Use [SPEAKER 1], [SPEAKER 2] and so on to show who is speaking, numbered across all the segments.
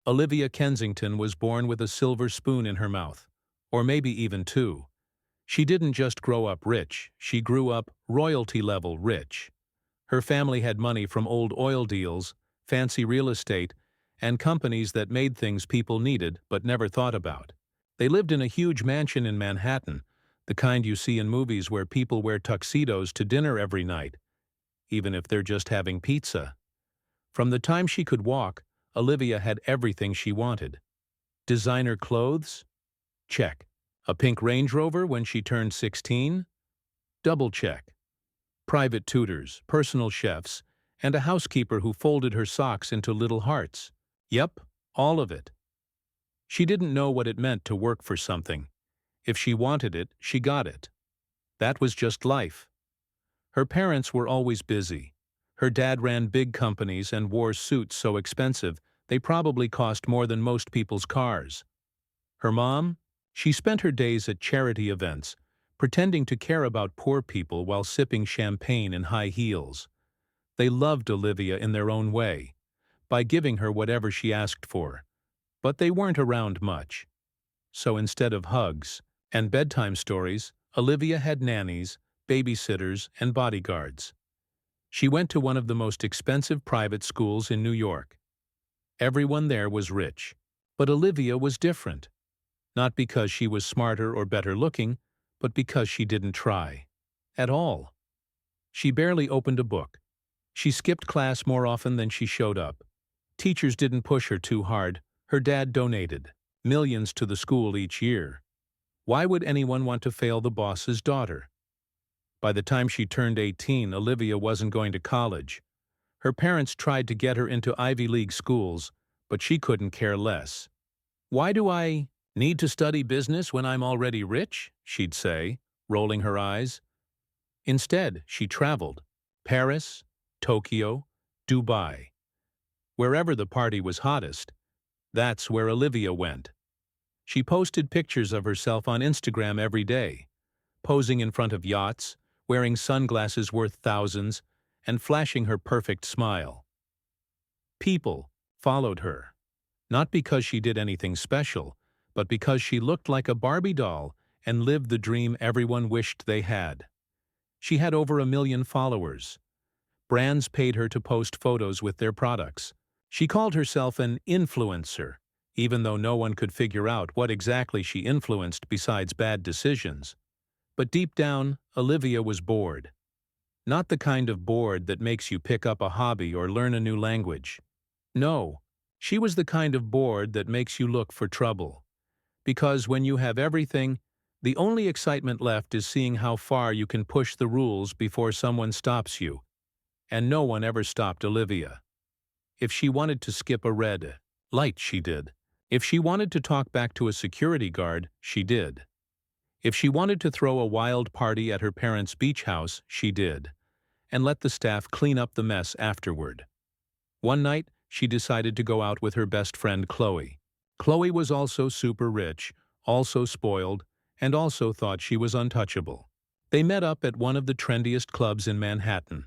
[SPEAKER 1] Olivia Kensington was born with a silver spoon in her mouth, or maybe even two. She didn't just grow up rich, she grew up royalty-level rich. Her family had money from old oil deals, fancy real estate, and companies that made things people needed but never thought about. They lived in a huge mansion in Manhattan, the kind you see in movies where people wear tuxedos to dinner every night, even if they're just having pizza. From the time she could walk, Olivia had everything she wanted. Designer clothes? Check. A pink Range Rover when she turned 16? Double check. Private tutors, personal chefs, and a housekeeper who folded her socks into little hearts. Yep, all of it. She didn't know what it meant to work for something. If she wanted it, she got it. That was just life. Her parents were always busy. Her dad ran big companies and wore suits so expensive they probably cost more than most people's cars. Her mom? She spent her days at charity events, pretending to care about poor people while sipping champagne in high heels. They loved Olivia in their own way, by giving her whatever she asked for. But they weren't around much. So instead of hugs and bedtime stories, Olivia had nannies, babysitters, and bodyguards. She went to one of the most expensive private schools in New York. Everyone there was rich. But Olivia was different. Not because she was smarter or better looking, but because she didn't try. At all. She barely opened a book. She skipped class more often than she showed up. Teachers didn't push her too hard. Her dad donated millions to the school each year. Why would anyone want to fail the boss's daughter? By the time she turned 18, Olivia wasn't going to college. Her parents tried to get her into Ivy League schools, but she couldn't care less. "Why do I need to study business when I'm already rich?" she'd say, rolling her eyes. Instead, she traveled. Paris, Tokyo, Dubai. Wherever the party was hottest, that's where Olivia went. She posted pictures of herself on Instagram every day, posing in front of yachts, wearing sunglasses worth thousands, and flashing her perfect smile. People followed her, not because she did anything special, but because she looked like a Barbie doll and lived the dream everyone wished they had. She had over 1 million followers. Brands paid her to post photos with their products. She called herself an influencer, even though no one could figure out what exactly she influenced besides bad decisions. But deep down, Olivia was bored. Not the kind of bored that makes you pick up a hobby or learn a new language. No, she was the kind of bored that makes you look for trouble. Because when you have everything, the only excitement left is seeing how far you can push the rules before someone stops you. And no one ever stopped Olivia. If she wanted to skip a red light, she did. If she wanted to talk back to a security guard, she did. If she wanted to throw a wild party at her parents' beach house, she did, and let the staff clean up the mess afterward. One night, she decided to go out with her best friend Chloe. Chloe was also super rich, also spoiled, and also thought she was untouchable. They met up at one of the trendiest clubs in Manhattan,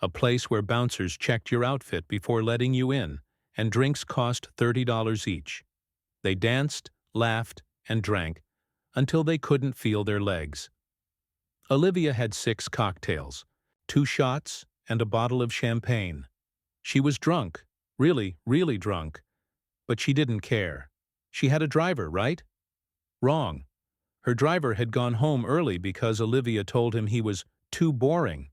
[SPEAKER 1] a place where bouncers checked your outfit before letting you in, and drinks cost $30 each. They danced, laughed, and drank, until they couldn't feel their legs. Olivia had 6 cocktails, 2 shots, and a bottle of champagne. She was drunk, really, really drunk, but she didn't care. She had a driver, right? Wrong. Her driver had gone home early because Olivia told him he was too boring.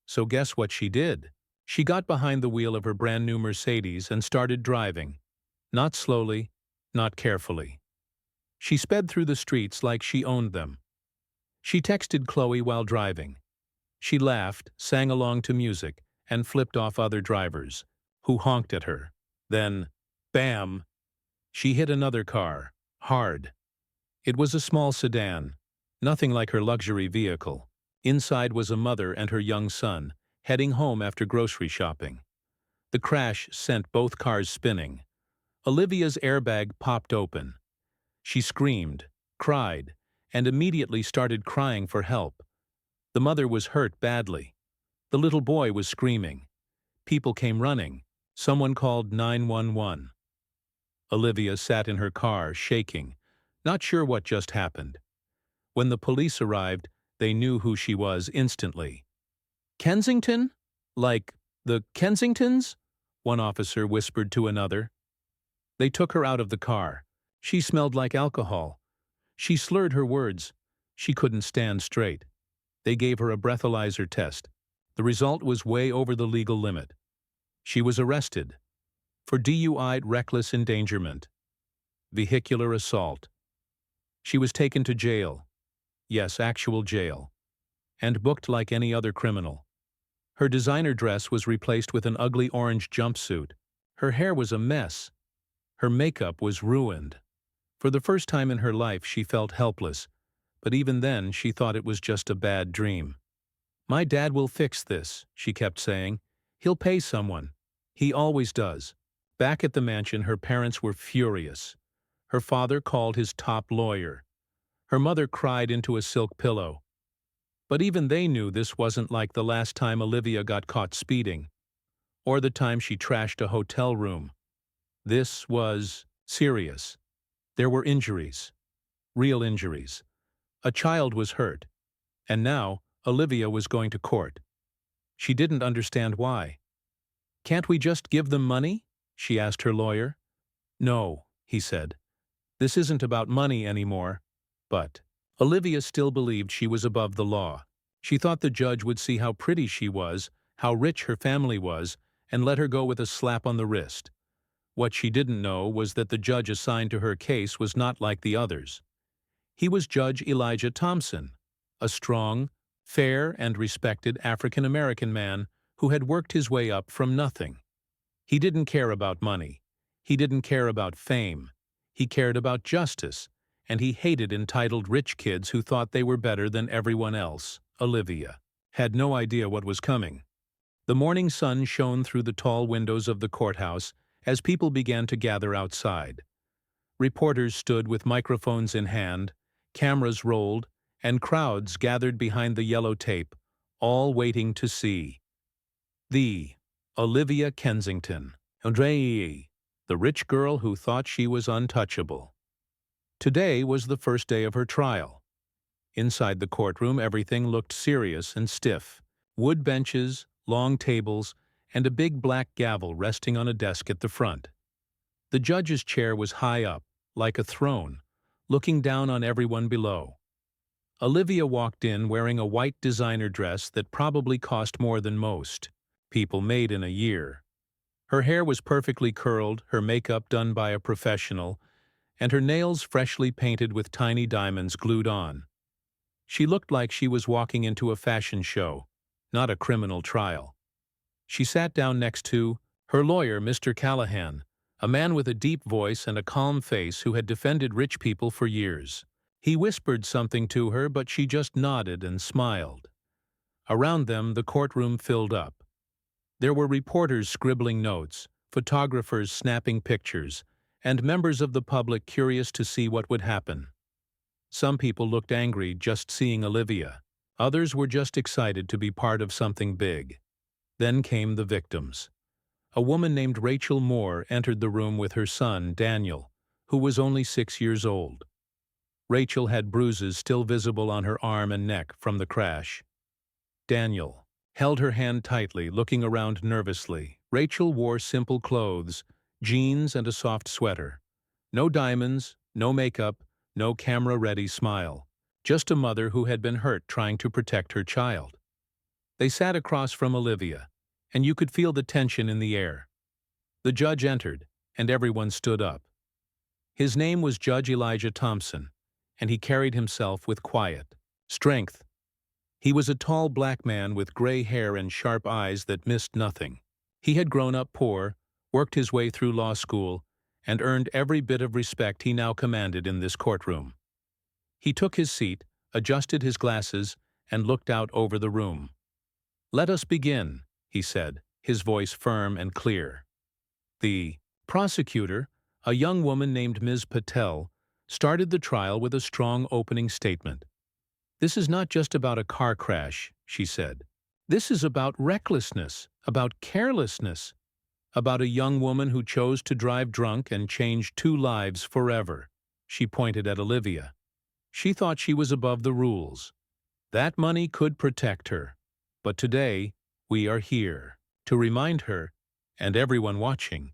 [SPEAKER 1] So guess what she did? She got behind the wheel of her brand new Mercedes and started driving. Not slowly, not carefully. She sped through the streets like she owned them. She texted Chloe while driving. She laughed, sang along to music, and flipped off other drivers, who honked at her. Then, bam! She hit another car, hard. It was a small sedan, nothing like her luxury vehicle. Inside was a mother and her young son, heading home after grocery shopping. The crash sent both cars spinning. Olivia's airbag popped open. She screamed, cried, and immediately started crying for help. The mother was hurt badly. The little boy was screaming. People came running. Someone called 911. Olivia sat in her car, shaking, not sure what just happened. When the police arrived, they knew who she was instantly. "Kensington? Like the Kensingtons?" one officer whispered to another. They took her out of the car. She smelled like alcohol. She slurred her words. She couldn't stand straight. They gave her a breathalyzer test. The result was way over the legal limit. She was arrested for DUI, reckless endangerment, vehicular assault. She was taken to jail. Yes, actual jail. And booked like any other criminal. Her designer dress was replaced with an ugly orange jumpsuit. Her hair was a mess. Her makeup was ruined. For the first time in her life, she felt helpless, but even then, she thought it was just a bad dream. "My dad will fix this," she kept saying. "He'll pay someone. He always does." Back at the mansion, her parents were furious. Her father called his top lawyer. Her mother cried into a silk pillow. But even they knew this wasn't like the last time Olivia got caught speeding, or the time she trashed a hotel room. This was serious. There were injuries. Real injuries. A child was hurt. And now, Olivia was going to court. She didn't understand why. "Can't we just give them money?" she asked her lawyer. "No," he said. "This isn't about money anymore." But Olivia still believed she was above the law. She thought the judge would see how pretty she was, how rich her family was, and let her go with a slap on the wrist. What she didn't know was that the judge assigned to her case was not like the others. He was Judge Elijah Thompson, a strong, fair, and respected African-American man who had worked his way up from nothing. He didn't care about money. He didn't care about fame. He cared about justice, and he hated entitled rich kids who thought they were better than everyone else. Olivia had no idea what was coming. The morning sun shone through the tall windows of the courthouse as people began to gather outside. Reporters stood with microphones in hand, cameras rolled, and crowds gathered behind the yellow tape, all waiting to see the Olivia Kensington, the rich girl who thought she was untouchable. Today was the first day of her trial. Inside the courtroom, everything looked serious and stiff. Wood benches, long tables, and a big black gavel resting on a desk at the front. The judge's chair was high up, like a throne, looking down on everyone below. Olivia walked in wearing a white designer dress that probably cost more than most people made in a year. Her hair was perfectly curled, her makeup done by a professional, and her nails freshly painted with tiny diamonds glued on. She looked like she was walking into a fashion show, not a criminal trial. She sat down next to her lawyer, Mr. Callahan, a man with a deep voice and a calm face who had defended rich people for years. He whispered something to her, but she just nodded and smiled. Around them, the courtroom filled up. There were reporters scribbling notes, photographers snapping pictures, and members of the public curious to see what would happen. Some people looked angry just seeing Olivia. Others were just excited to be part of something big. Then came the victims. A woman named Rachel Moore entered the room with her son, Daniel, who was only 6 years old. Rachel had bruises still visible on her arm and neck from the crash. Daniel held her hand tightly, looking around nervously. Rachel wore simple clothes, jeans and a soft sweater. No diamonds, no makeup, no camera-ready smile. Just a mother who had been hurt trying to protect her child. They sat across from Olivia, and you could feel the tension in the air. The judge entered, and everyone stood up. His name was Judge Elijah Thompson, and he carried himself with quiet strength. He was a tall black man with gray hair and sharp eyes that missed nothing. He had grown up poor, worked his way through law school, and earned every bit of respect he now commanded in this courtroom. He took his seat, adjusted his glasses, and looked out over the room. "Let us begin," he said, his voice firm and clear. The prosecutor, a young woman named Ms. Patel, started the trial with a strong opening statement. "This is not just about a car crash," she said. "This is about recklessness, about carelessness, About a young woman who chose to drive drunk and changed 2 lives forever. She pointed at Olivia. She thought she was above the rules. That money could protect her. But today, we are here to remind her, and everyone watching,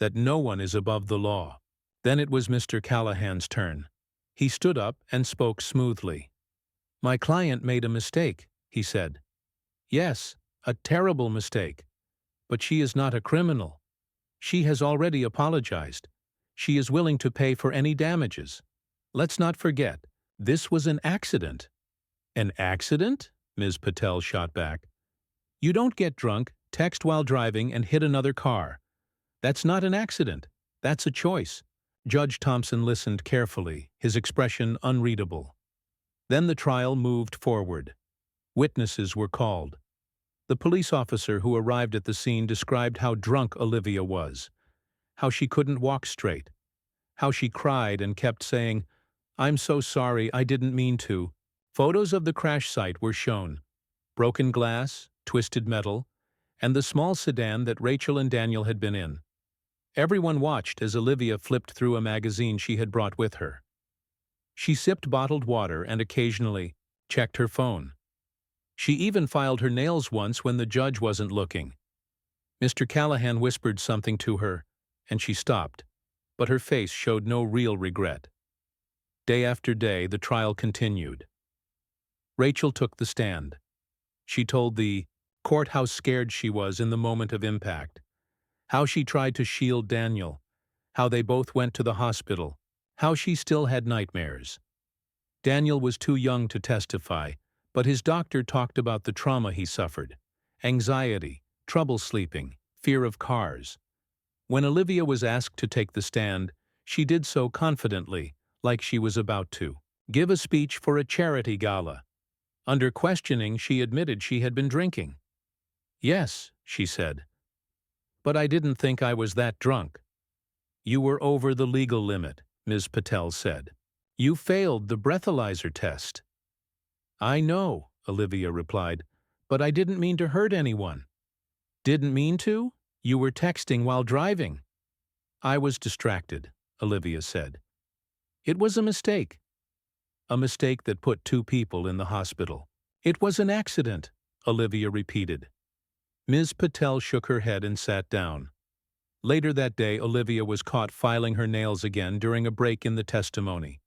[SPEAKER 1] that no one is above the law. Then it was Mr. Callahan's turn. He stood up and spoke smoothly. "My client made a mistake," he said. "Yes, a terrible mistake. But she is not a criminal. She has already apologized. She is willing to pay for any damages. Let's not forget, this was an accident." "An accident?" Ms. Patel shot back. "You don't get drunk, text while driving, and hit another car. That's not an accident. That's a choice." Judge Thompson listened carefully, his expression unreadable. Then the trial moved forward. Witnesses were called. The police officer who arrived at the scene described how drunk Olivia was, how she couldn't walk straight, how she cried and kept saying, "I'm so sorry, I didn't mean to." Photos of the crash site were shown: broken glass, twisted metal, and the small sedan that Rachel and Daniel had been in. Everyone watched as Olivia flipped through a magazine she had brought with her. She sipped bottled water and occasionally checked her phone. She even filed her nails once when the judge wasn't looking. Mr. Callahan whispered something to her, and she stopped, but her face showed no real regret. Day after day, the trial continued. Rachel took the stand. She told the court how scared she was in the moment of impact, how she tried to shield Daniel, how they both went to the hospital, how she still had nightmares. Daniel was too young to testify, but his doctor talked about the trauma he suffered: anxiety, trouble sleeping, fear of cars. When Olivia was asked to take the stand, she did so confidently, like she was about to give a speech for a charity gala. Under questioning, she admitted she had been drinking. "Yes," she said, "but I didn't think I was that drunk." "You were over the legal limit," Ms. Patel said. "You failed the breathalyzer test." "I know," Olivia replied, "but I didn't mean to hurt anyone." "Didn't mean to? You were texting while driving." "I was distracted," Olivia said. "It was a mistake." "A mistake that put 2 people in the hospital." "It was an accident," Olivia repeated. Ms. Patel shook her head and sat down. Later that day, Olivia was caught filing her nails again during a break in the testimony.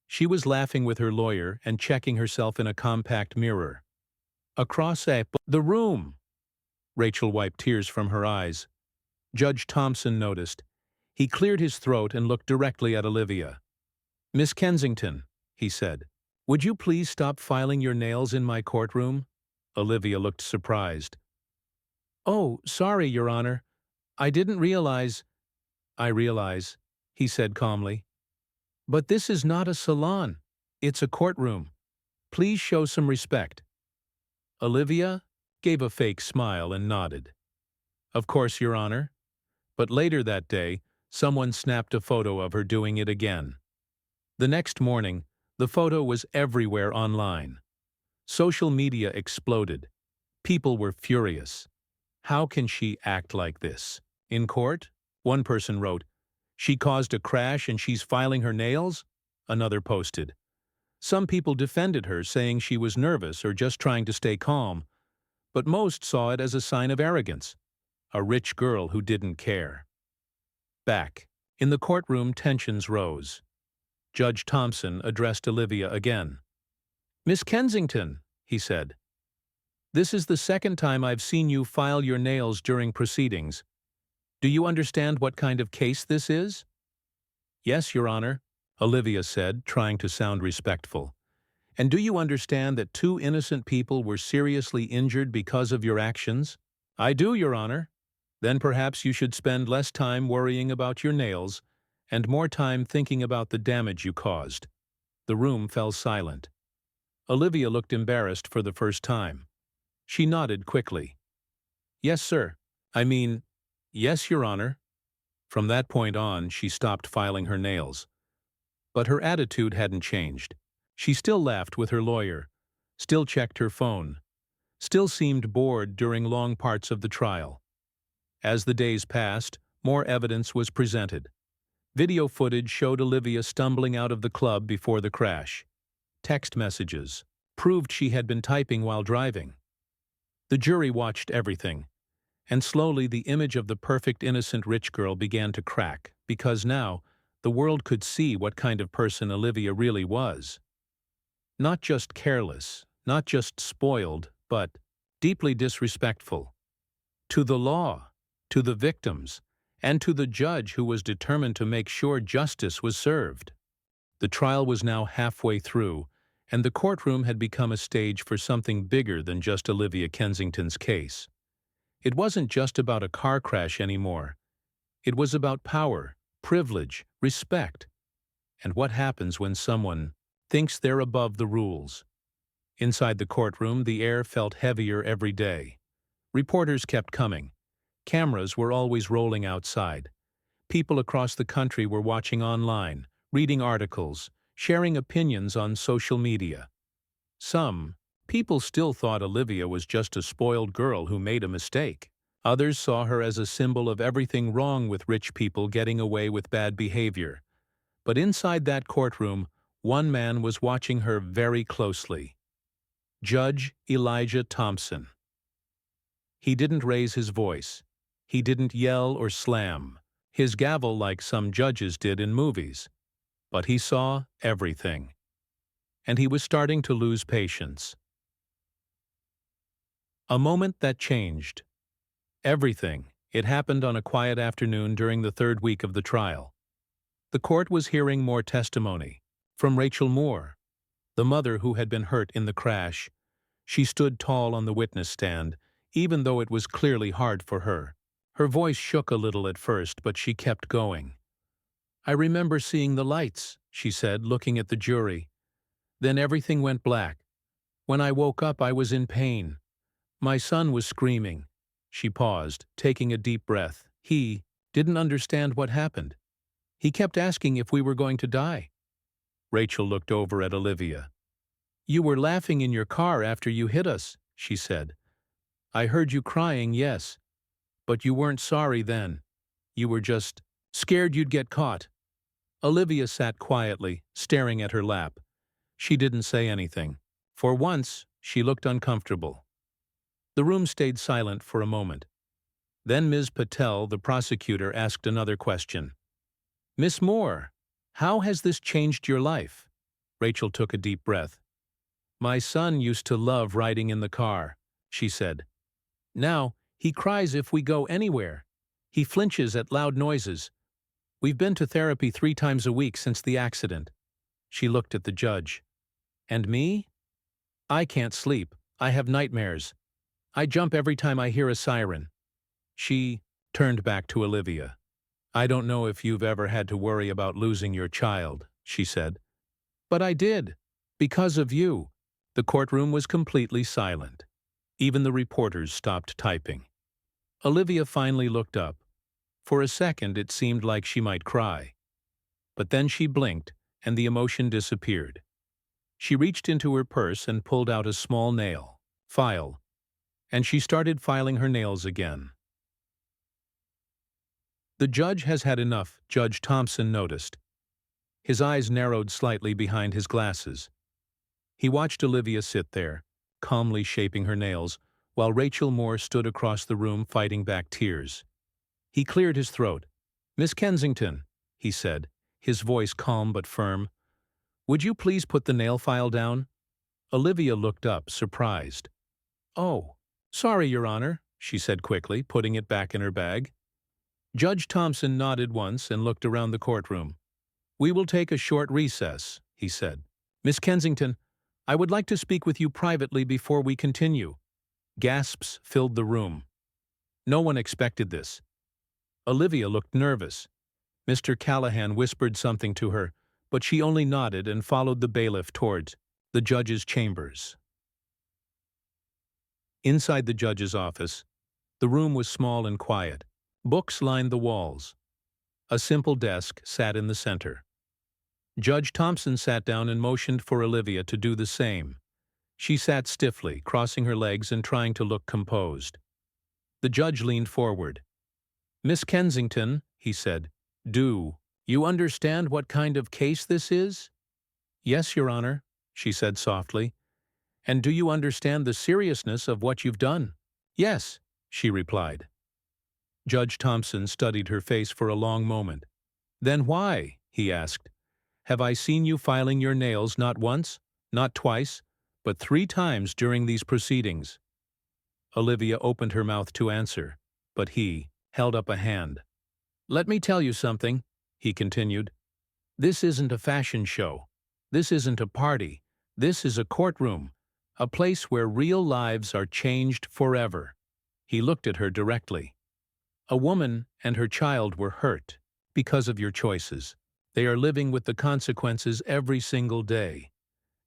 [SPEAKER 1] She was laughing with her lawyer and checking herself in a compact mirror. Across the room, Rachel wiped tears from her eyes. Judge Thompson noticed. He cleared his throat and looked directly at Olivia. "Miss Kensington," he said, "would you please stop filing your nails in my courtroom?" Olivia looked surprised. "Oh, sorry, Your Honor. I didn't realize—" "I realize," he said calmly. "But this is not a salon. It's a courtroom. Please show some respect." Olivia gave a fake smile and nodded. "Of course, Your Honor." But later that day, someone snapped a photo of her doing it again. The next morning, the photo was everywhere online. Social media exploded. People were furious. "How can she act like this? In court?" One person wrote. "She caused a crash and she's filing her nails?" Another posted. Some people defended her, saying she was nervous or just trying to stay calm, but most saw it as a sign of arrogance. A rich girl who didn't care. Back in the courtroom, tensions rose. Judge Thompson addressed Olivia again. "Miss Kensington," he said, "this is the second time I've seen you file your nails during proceedings. Do you understand what kind of case this is?" "Yes, Your Honor," Olivia said, trying to sound respectful. "And do you understand that 2 innocent people were seriously injured because of your actions?" "I do, Your Honor." "Then perhaps you should spend less time worrying about your nails and more time thinking about the damage you caused." The room fell silent. Olivia looked embarrassed for the first time. She nodded quickly. "Yes, sir. Yes, Your Honor." From that point on, she stopped filing her nails. But her attitude hadn't changed. She still laughed with her lawyer, still checked her phone, still seemed bored during long parts of the trial. As the days passed, more evidence was presented. Video footage showed Olivia stumbling out of the club before the crash. Text messages proved she had been typing while driving. The jury watched everything, and slowly the image of the perfect innocent rich girl began to crack, because now the world could see what kind of person Olivia really was. Not just careless, not just spoiled, but deeply disrespectful. To the law, to the victims, and to the judge who was determined to make sure justice was served. The trial was now halfway through, and the courtroom had become a stage for something bigger than just Olivia Kensington's case. It wasn't just about a car crash anymore. It was about power, privilege, respect, and what happens when someone thinks they're above the rules. Inside the courtroom, the air felt heavier every day. Reporters kept coming. Cameras were always rolling outside. People across the country were watching online, reading articles, sharing opinions on social media. Some people still thought Olivia was just a spoiled girl who made a mistake. Others saw her as a symbol of everything wrong with rich people getting away with bad behavior. But inside that courtroom, one man was watching her very closely. Judge Elijah Thompson. He didn't raise his voice. He didn't yell or slam his gavel like some judges did in movies. But he saw everything. And he was starting to lose patience. A moment that changed everything. It happened on a quiet afternoon during the third week of the trial. The court was hearing more testimony from Rachel Moore, the mother who had been hurt in the crash. She stood tall on the witness stand, even though it was clearly hard for her. Her voice shook a little at first, but she kept going. "I remember seeing the lights," she said, looking at the jury. "Then everything went black. When I woke up, I was in pain. My son was screaming." She paused, taking a deep breath. "He didn't understand what happened. He kept asking if we were going to die." Rachel looked over at Olivia. "You were laughing in your car after you hit us," she said. "I heard you crying, yes. But you weren't sorry then. You were just scared you'd get caught." Olivia sat quietly, staring at her lap. She didn't say anything. For once, she looked uncomfortable. The room stayed silent for a moment. Then Ms. Patel, the prosecutor, asked another question. "Miss Moore, how has this changed your life?" Rachel took a deep breath. "My son used to love riding in the car," she said. "Now, he cries if we go anywhere. He flinches at loud noises. We've been to therapy 3 times a week since the accident." She looked at the judge. "And me? I can't sleep. I have nightmares. I jump every time I hear a siren." She turned back to Olivia. "I don't know if you've ever had to worry about losing your child," she said. "But I did. Because of you." The courtroom was completely silent. Even the reporters stopped typing. Olivia finally looked up. For a second, it seemed like she might cry. But then she blinked, and the emotion disappeared. She reached into her purse and pulled out a small nail file, and she started filing her nails again. "The judge has had enough," Judge Thompson noticed. His eyes narrowed slightly behind his glasses. He watched Olivia sit there, calmly shaping her nails, while Rachel Moore stood across the room fighting back tears. He cleared his throat. "Miss Kensington," he said, his voice calm but firm, "would you please put the nail file down?" Olivia looked up, surprised. "Oh, sorry, Your Honor," she said quickly, putting it back in her bag. Judge Thompson nodded once and looked around the courtroom. "We will take a short recess," he said. "Miss Kensington, I would like to speak with you privately before we continue." Gasps filled the room. No one expected this. Olivia looked nervous. Mr. Callahan whispered something to her, but she only nodded and followed the bailiff towards the judge's chambers. Inside the judge's office, the room was small and quiet. Books lined the walls. A simple desk sat in the center. Judge Thompson sat down and motioned for Olivia to do the same. She sat stiffly, crossing her legs and trying to look composed. The judge leaned forward. "Miss Kensington," he said, "do you understand what kind of case this is?" "Yes, Your Honor," she said softly. "And do you understand the seriousness of what you've done?" "Yes," she replied. Judge Thompson studied her face for a long moment. "Then why?" he asked. "Have I seen you filing your nails not once, not twice, but 3 times during these proceedings?" Olivia opened her mouth to answer, but he held up a hand. "Let me tell you something," he continued. "This isn't a fashion show. This isn't a party. This is a courtroom, a place where real lives are changed forever." He looked at her directly. "A woman and her child were hurt because of your choices. They are living with the consequences every single day.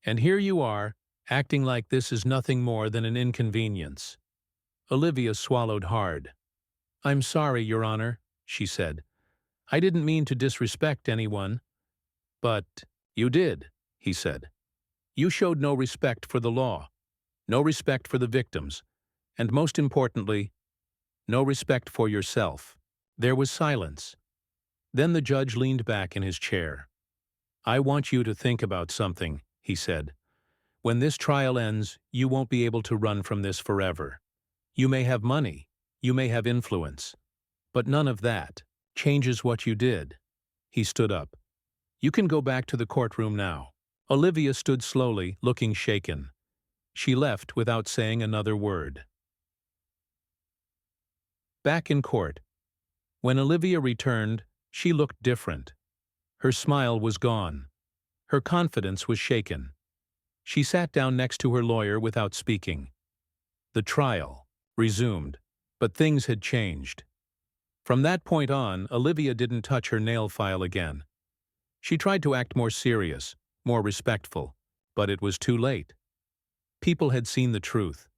[SPEAKER 1] And here you are, acting like this is nothing more than an inconvenience." Olivia swallowed hard. "I'm sorry, Your Honor," she said. "I didn't mean to disrespect anyone." "But you did," he said. "You showed no respect for the law, no respect for the victims, and most importantly, no respect for yourself." There was silence. Then the judge leaned back in his chair. "I want you to think about something," he said. "When this trial ends, you won't be able to run from this forever. You may have money, you may have influence, but none of that changes what you did." He stood up. "You can go back to the courtroom now." Olivia stood slowly, looking shaken. She left without saying another word. Back in court. When Olivia returned, she looked different. Her smile was gone. Her confidence was shaken. She sat down next to her lawyer without speaking. The trial resumed, but things had changed. From that point on, Olivia didn't touch her nail file again. She tried to act more serious, more respectful, but it was too late. People had seen the truth.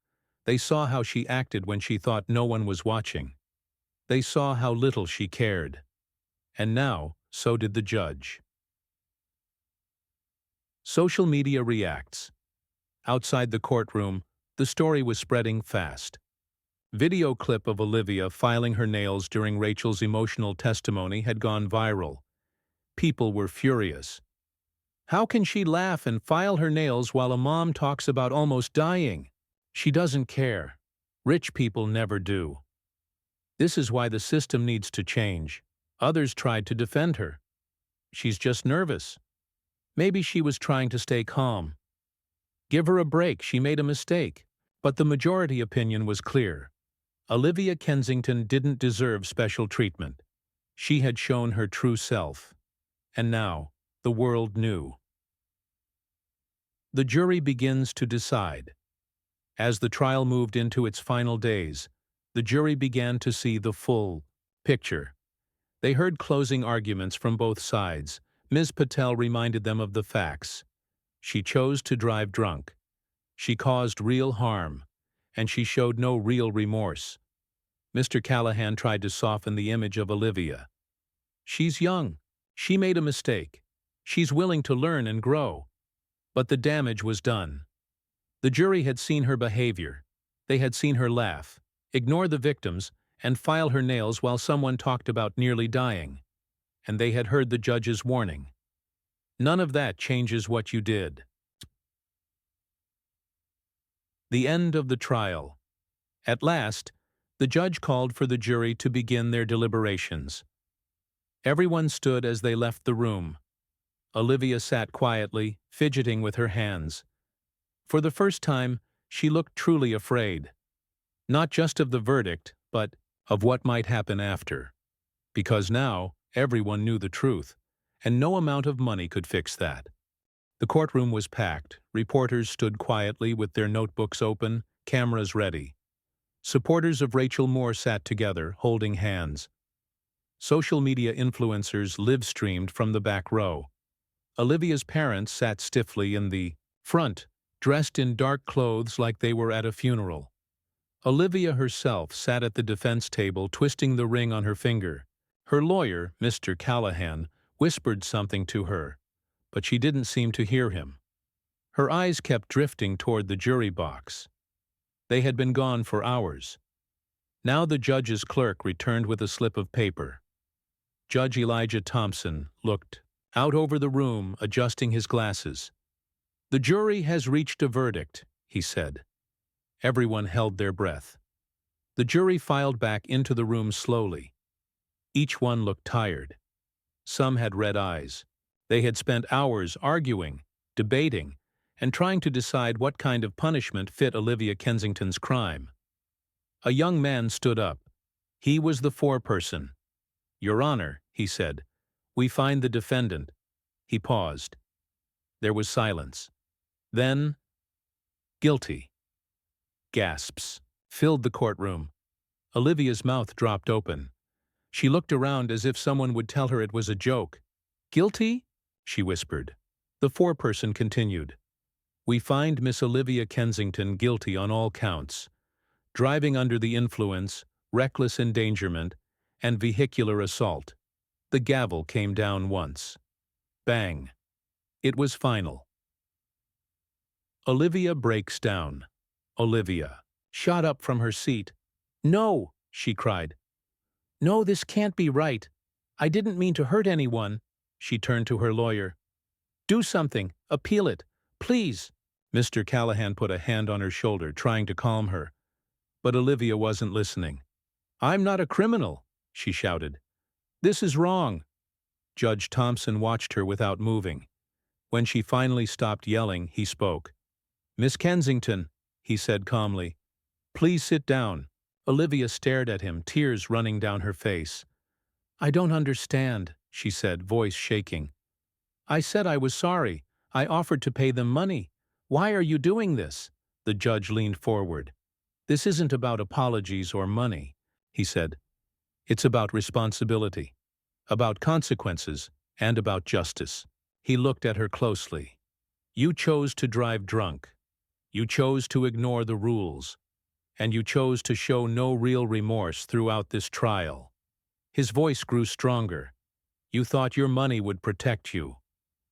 [SPEAKER 1] They saw how she acted when she thought no one was watching. They saw how little she cared. And now, so did the judge. Social media reacts. Outside the courtroom, the story was spreading fast. Video clip of Olivia filing her nails during Rachel's emotional testimony had gone viral. People were furious. How can she laugh and file her nails while a mom talks about almost dying? She doesn't care. Rich people never do. This is why the system needs to change. Others tried to defend her. She's just nervous. Maybe she was trying to stay calm. Give her a break, she made a mistake. But the majority opinion was clear. Olivia Kensington didn't deserve special treatment. She had shown her true self. And now, the world knew. The jury begins to decide. As the trial moved into its final days, the jury began to see the full picture. They heard closing arguments from both sides. Ms. Patel reminded them of the facts. She chose to drive drunk. She caused real harm, and she showed no real remorse. Mr. Callahan tried to soften the image of Olivia. She's young. She made a mistake. She's willing to learn and grow. But the damage was done. The jury had seen her behavior. They had seen her laugh, ignore the victims, and file her nails while someone talked about nearly dying. And they had heard the judge's warning. None of that changes what you did. The end of the trial. At last, the judge called for the jury to begin their deliberations. Everyone stood as they left the room. Olivia sat quietly, fidgeting with her hands. For the first time, she looked truly afraid. Not just of the verdict, but of what might happen after. Because now, everyone knew the truth, and no amount of money could fix that. The courtroom was packed. Reporters stood quietly with their notebooks open, cameras ready. Supporters of Rachel Moore sat together, holding hands. Social media influencers live-streamed from the back row. Olivia's parents sat stiffly in the front, dressed in dark clothes like they were at a funeral. Olivia herself sat at the defense table, twisting the ring on her finger. Her lawyer, Mr. Callahan, whispered something to her, but she didn't seem to hear him. Her eyes kept drifting toward the jury box. They had been gone for hours. Now the judge's clerk returned with a slip of paper. Judge Elijah Thompson looked out over the room, adjusting his glasses. "The jury has reached a verdict," he said. Everyone held their breath. The jury filed back into the room slowly. Each one looked tired. Some had red eyes. They had spent hours arguing, debating, and trying to decide what kind of punishment fit Olivia Kensington's crime. A young man stood up. He was the foreperson. "Your Honor," he said, "we find the defendant." He paused. There was silence. Then, "Guilty." Gasps filled the courtroom. Olivia's mouth dropped open. She looked around as if someone would tell her it was a joke. "Guilty?" she whispered. The foreperson continued. "We find Miss Olivia Kensington guilty on all counts: driving under the influence, reckless endangerment, and vehicular assault." The gavel came down once. Bang. It was final. Olivia breaks down. Olivia shot up from her seat. "No!" she cried. "No, this can't be right. I didn't mean to hurt anyone." She turned to her lawyer. "Do something. Appeal it. Please." Mr. Callahan put a hand on her shoulder, trying to calm her. But Olivia wasn't listening. "I'm not a criminal," she shouted. "This is wrong." Judge Thompson watched her without moving. When she finally stopped yelling, he spoke. "Miss Kensington," he said calmly, "please sit down." Olivia stared at him, tears running down her face. "I don't understand," she said, voice shaking. "I said I was sorry. I offered to pay them money. Why are you doing this?" The judge leaned forward. "This isn't about apologies or money," he said. "It's about responsibility, about consequences, and about justice." He looked at her closely. "You chose to drive drunk. You chose to ignore the rules. And you chose to show no real remorse throughout this trial." His voice grew stronger. "You thought your money would protect you,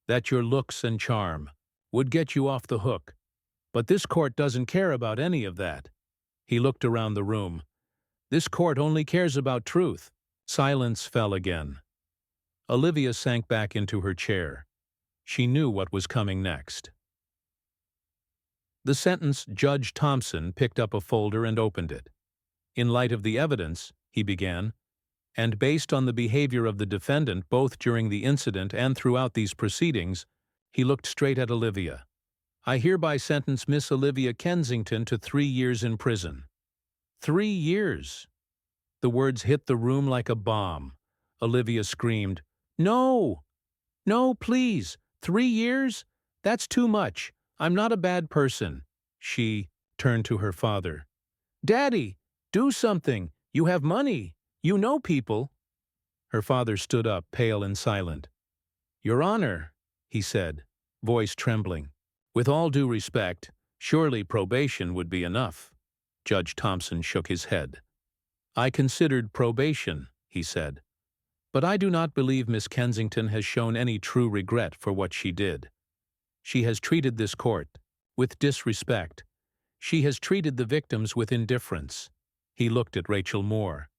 [SPEAKER 1] that your looks and charm would get you off the hook. But this court doesn't care about any of that." He looked around the room. "This court only cares about truth." Silence fell again. Olivia sank back into her chair. She knew what was coming next. The sentence. Judge Thompson picked up a folder and opened it. "In light of the evidence," he began, "and based on the behavior of the defendant both during the incident and throughout these proceedings," he looked straight at Olivia, "I hereby sentence Miss Olivia Kensington to 3 years in prison." 3 years! The words hit the room like a bomb. Olivia screamed, "No! No, please! 3 years? That's too much. I'm not a bad person." She turned to her father. "Daddy, do something. You have money. You know people." Her father stood up, pale and silent. "Your Honor," he said, voice trembling, "with all due respect, surely probation would be enough." Judge Thompson shook his head. "I considered probation," he said, "but I do not believe Miss Kensington has shown any true regret for what she did. She has treated this court with disrespect. She has treated the victims with indifference." He looked at Rachel Moore.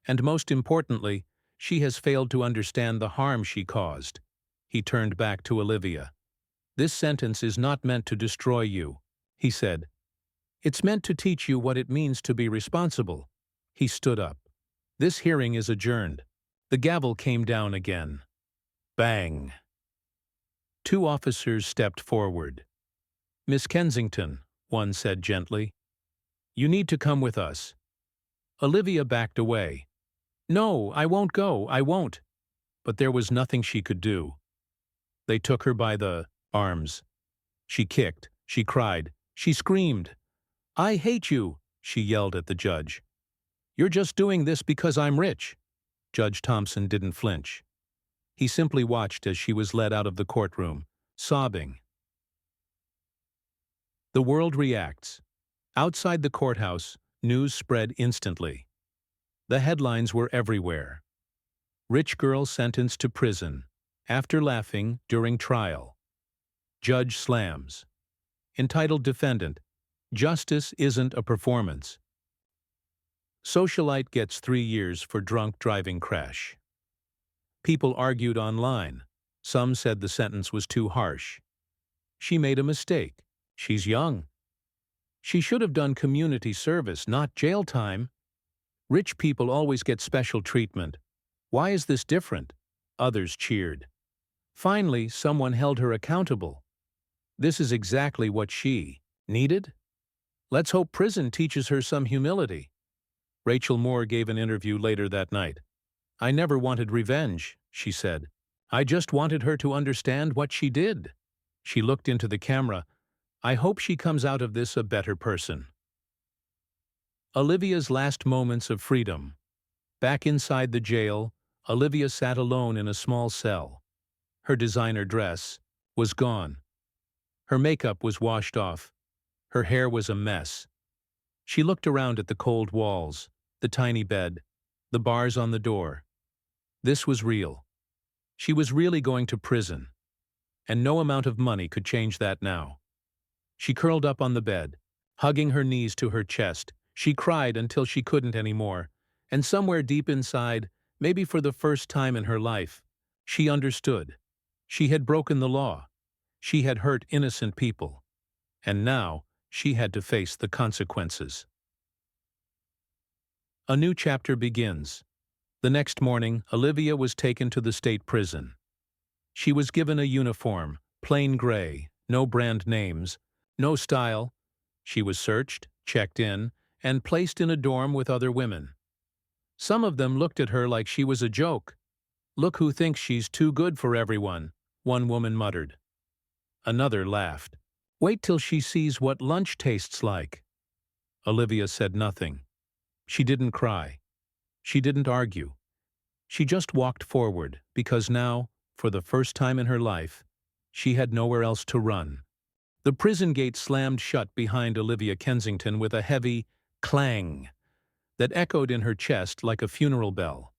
[SPEAKER 1] "And most importantly, she has failed to understand the harm she caused." He turned back to Olivia. "This sentence is not meant to destroy you," he said. "It's meant to teach you what it means to be responsible." He stood up. "This hearing is adjourned." The gavel came down again. Bang! 2 officers stepped forward. "Miss Kensington," one said gently, "you need to come with us." Olivia backed away. "No, I won't go, I won't." But there was nothing she could do. They took her by the arms. She kicked, she cried, she screamed. "I hate you," she yelled at the judge. "You're just doing this because I'm rich." Judge Thompson didn't flinch. He simply watched as she was led out of the courtroom, sobbing. The world reacts. Outside the courthouse, news spread instantly. The headlines were everywhere. "Rich girl sentenced to prison after laughing during trial." "Judge slams." Entitled defendant, "Justice isn't a performance." Socialite gets 3 years for drunk driving crash. People argued online. Some said the sentence was too harsh. She made a mistake. She's young. She should have done community service, not jail time. Rich people always get special treatment. Why is this different? Others cheered. Finally, someone held her accountable. This is exactly what she needed. Let's hope prison teaches her some humility. Rachel Moore gave an interview later that night. I never wanted revenge, she said. I just wanted her to understand what she did. She looked into the camera. I hope she comes out of this a better person. Olivia's last moments of freedom. Back inside the jail, Olivia sat alone in a small cell. Her designer dress was gone. Her makeup was washed off. Her hair was a mess. She looked around at the cold walls, the tiny bed, the bars on the door. This was real. She was really going to prison. And no amount of money could change that now. She curled up on the bed, hugging her knees to her chest. She cried until she couldn't anymore. And somewhere deep inside, maybe for the first time in her life, she understood. She had broken the law. She had hurt innocent people. And now, she had to face the consequences. A new chapter begins. The next morning, Olivia was taken to the state prison. She was given a uniform, plain gray, no brand names, no style. She was searched, checked in, and placed in a dorm with other women. Some of them looked at her like she was a joke. Look who thinks she's too good for everyone, one woman muttered. Another laughed. Wait till she sees what lunch tastes like. Olivia said nothing. She didn't cry. She didn't argue. She just walked forward, because now, for the first time in her life, she had nowhere else to run. The prison gate slammed shut behind Olivia Kensington with a heavy clang that echoed in her chest like a funeral bell.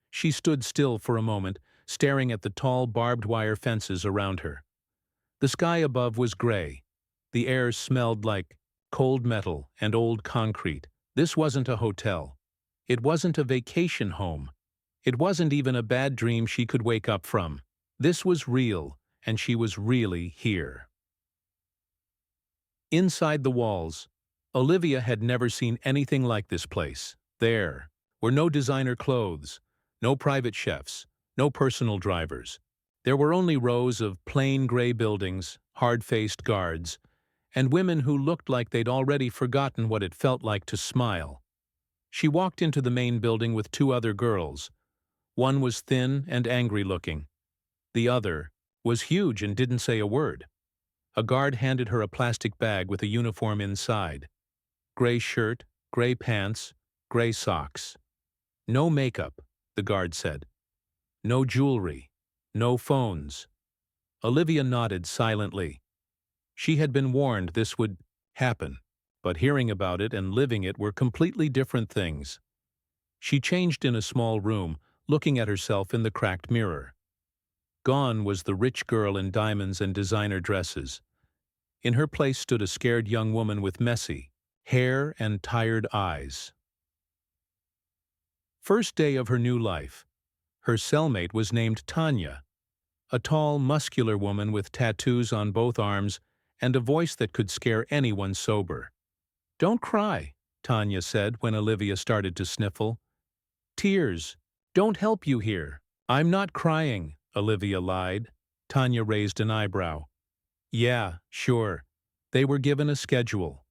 [SPEAKER 1] She stood still for a moment, staring at the tall barbed wire fences around her. The sky above was gray. The air smelled like cold metal and old concrete. This wasn't a hotel. It wasn't a vacation home. It wasn't even a bad dream she could wake up from. This was real, and she was really here. Inside the walls, Olivia had never seen anything like this place. There were no designer clothes, no private chefs, no personal drivers. There were only rows of plain gray buildings, hard-faced guards, and women who looked like they'd already forgotten what it felt like to smile. She walked into the main building with two other girls. One was thin and angry-looking. The other was huge and didn't say a word. A guard handed her a plastic bag with a uniform inside. Gray shirt, gray pants, gray socks. No makeup, the guard said. No jewelry, no phones. Olivia nodded silently. She had been warned this would happen, but hearing about it and living it were completely different things. She changed in a small room, looking at herself in the cracked mirror. Gone was the rich girl in diamonds and designer dresses. In her place stood a scared young woman with messy hair and tired eyes. First day of her new life. Her cellmate was named Tanya, a tall, muscular woman with tattoos on both arms and a voice that could scare anyone sober. "Don't cry," Tanya said when Olivia started to sniffle. "Tears don't help you here." "I'm not crying," Olivia lied. Tanya raised an eyebrow. "Yeah, sure." They were given a schedule.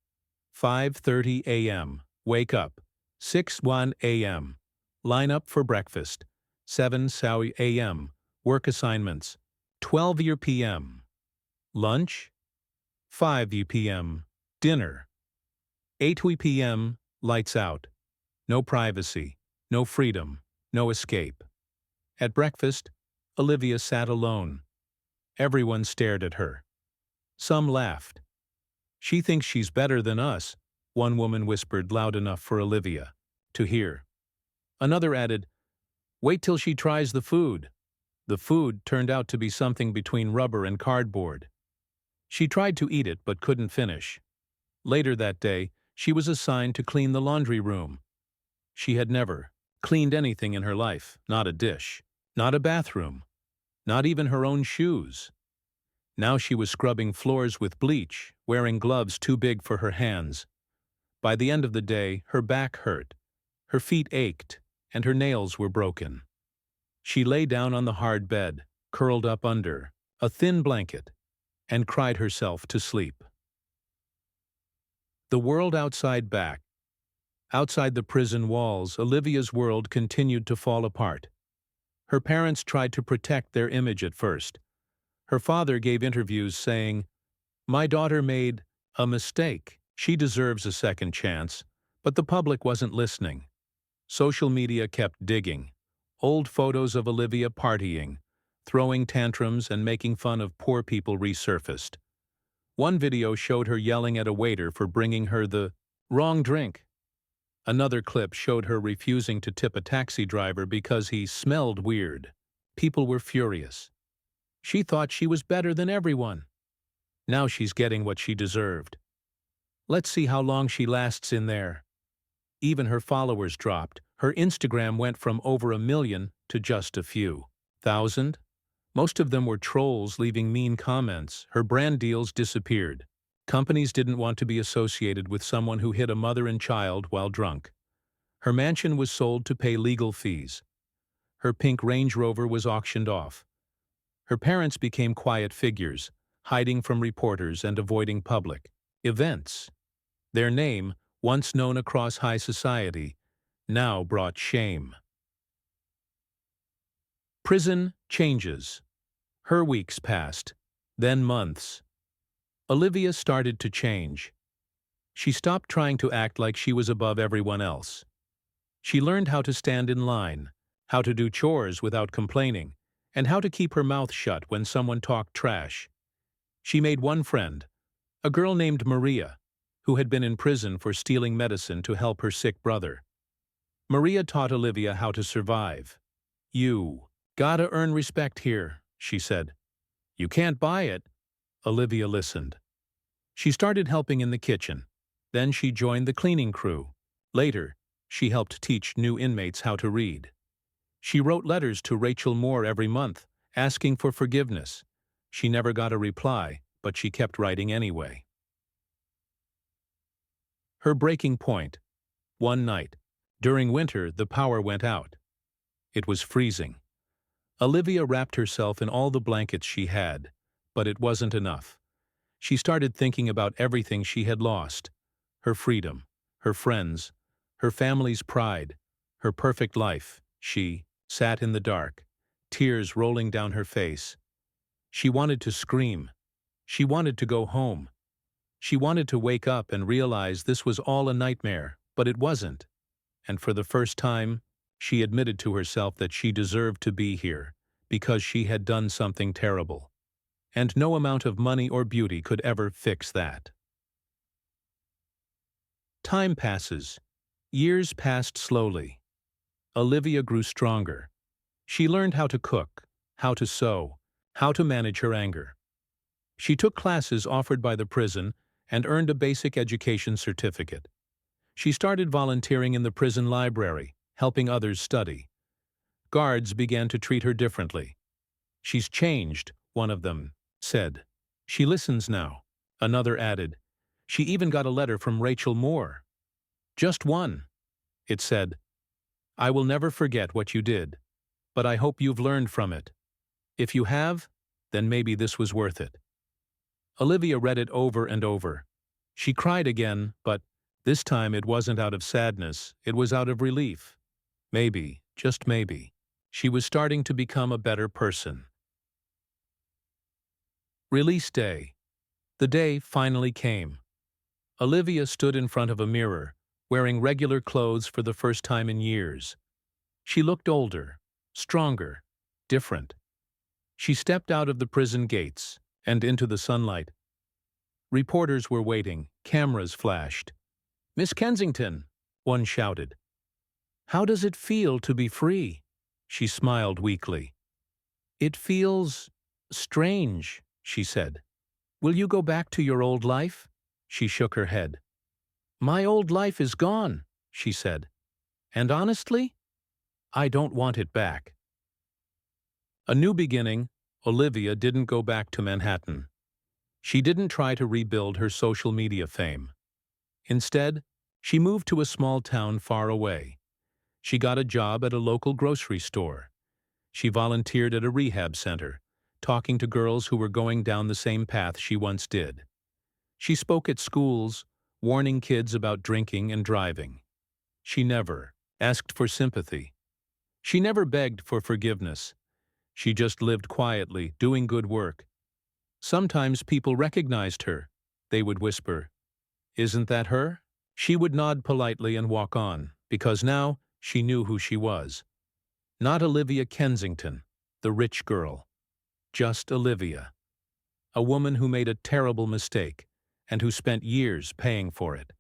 [SPEAKER 1] 5:30 a.m. Wake up. 6:01 a.m. Line up for breakfast. 7 a.m. Work assignments. 12 p.m. Lunch. 5 p.m. Dinner. 8 p.m. Lights out. No privacy, no freedom, no escape. At breakfast, Olivia sat alone. Everyone stared at her. Some laughed. "She thinks she's better than us," one woman whispered loud enough for Olivia to hear. Another added, "Wait till she tries the food." The food turned out to be something between rubber and cardboard. She tried to eat it but couldn't finish. Later that day, she was assigned to clean the laundry room. She had never cleaned anything in her life, not a dish, not a bathroom, not even her own shoes. Now she was scrubbing floors with bleach, wearing gloves too big for her hands. By the end of the day, her back hurt, her feet ached, and her nails were broken. She lay down on the hard bed, curled up under a thin blanket, and cried herself to sleep. The world outside back. Outside the prison walls, Olivia's world continued to fall apart. Her parents tried to protect their image at first. Her father gave interviews saying, "My daughter made a mistake. She deserves a second chance." But the public wasn't listening. Social media kept digging. Old photos of Olivia partying, throwing tantrums and making fun of poor people resurfaced. One video showed her yelling at a waiter for bringing her the wrong drink. Another clip showed her refusing to tip a taxi driver because he smelled weird. People were furious. She thought she was better than everyone. Now she's getting what she deserved. Let's see how long she lasts in there. Even her followers dropped. Her Instagram went from over 1 million to just a few thousand. Most of them were trolls leaving mean comments. Her brand deals disappeared. Companies didn't want to be associated with someone who hit a mother and child while drunk. Her mansion was sold to pay legal fees. Her pink Range Rover was auctioned off. Her parents became quiet figures, hiding from reporters and avoiding public events. Their name, once known across high society, now brought shame. Prison changes. Her weeks passed, then months. Olivia started to change. She stopped trying to act like she was above everyone else. She learned how to stand in line, how to do chores without complaining, and how to keep her mouth shut when someone talked trash. She made one friend, a girl named Maria, who had been in prison for stealing medicine to help her sick brother. Maria taught Olivia how to survive. "You gotta earn respect here," she said. "You can't buy it." Olivia listened. She started helping in the kitchen. Then she joined the cleaning crew. Later, she helped teach new inmates how to read. She wrote letters to Rachel Moore every month, asking for forgiveness. She never got a reply, but she kept writing anyway. Her breaking point. One night. During winter, the power went out. It was freezing. Olivia wrapped herself in all the blankets she had, but it wasn't enough. She started thinking about everything she had lost. Her freedom, her friends, her family's pride, her perfect life. She sat in the dark, tears rolling down her face. She wanted to scream. She wanted to go home. She wanted to wake up and realize this was all a nightmare, but it wasn't. And for the first time, she admitted to herself that she deserved to be here, because she had done something terrible. And no amount of money or beauty could ever fix that. Time passes. Years passed slowly. Olivia grew stronger. She learned how to cook, how to sew, how to manage her anger. She took classes offered by the prison and earned a basic education certificate. She started volunteering in the prison library, helping others study. Guards began to treat her differently. "She's changed," one of them said. "She listens now," another added. "She even got a letter from Rachel Moore." "Just one," it said. "I will never forget what you did, but I hope you've learned from it. If you have, then maybe this was worth it." Olivia read it over and over. She cried again, but this time it wasn't out of sadness, it was out of relief. Maybe, just maybe, she was starting to become a better person. Release day. The day finally came. Olivia stood in front of a mirror, wearing regular clothes for the first time in years. She looked older, stronger, different. She stepped out of the prison gates and into the sunlight. Reporters were waiting, cameras flashed. "Miss Kensington," one shouted. "How does it feel to be free?" She smiled weakly. "It feels strange," she said. "Will you go back to your old life?" She shook her head. "My old life is gone," she said. And honestly, I don't want it back. A new beginning, Olivia didn't go back to Manhattan. She didn't try to rebuild her social media fame. Instead, she moved to a small town far away. She got a job at a local grocery store. She volunteered at a rehab center, talking to girls who were going down the same path she once did. She spoke at schools, warning kids about drinking and driving. She never asked for sympathy. She never begged for forgiveness. She just lived quietly, doing good work. Sometimes people recognized her. They would whisper, "Isn't that her?" She would nod politely and walk on, because now she knew who she was. Not Olivia Kensington, the rich girl. Just Olivia. A woman who made a terrible mistake, and who spent years paying for it.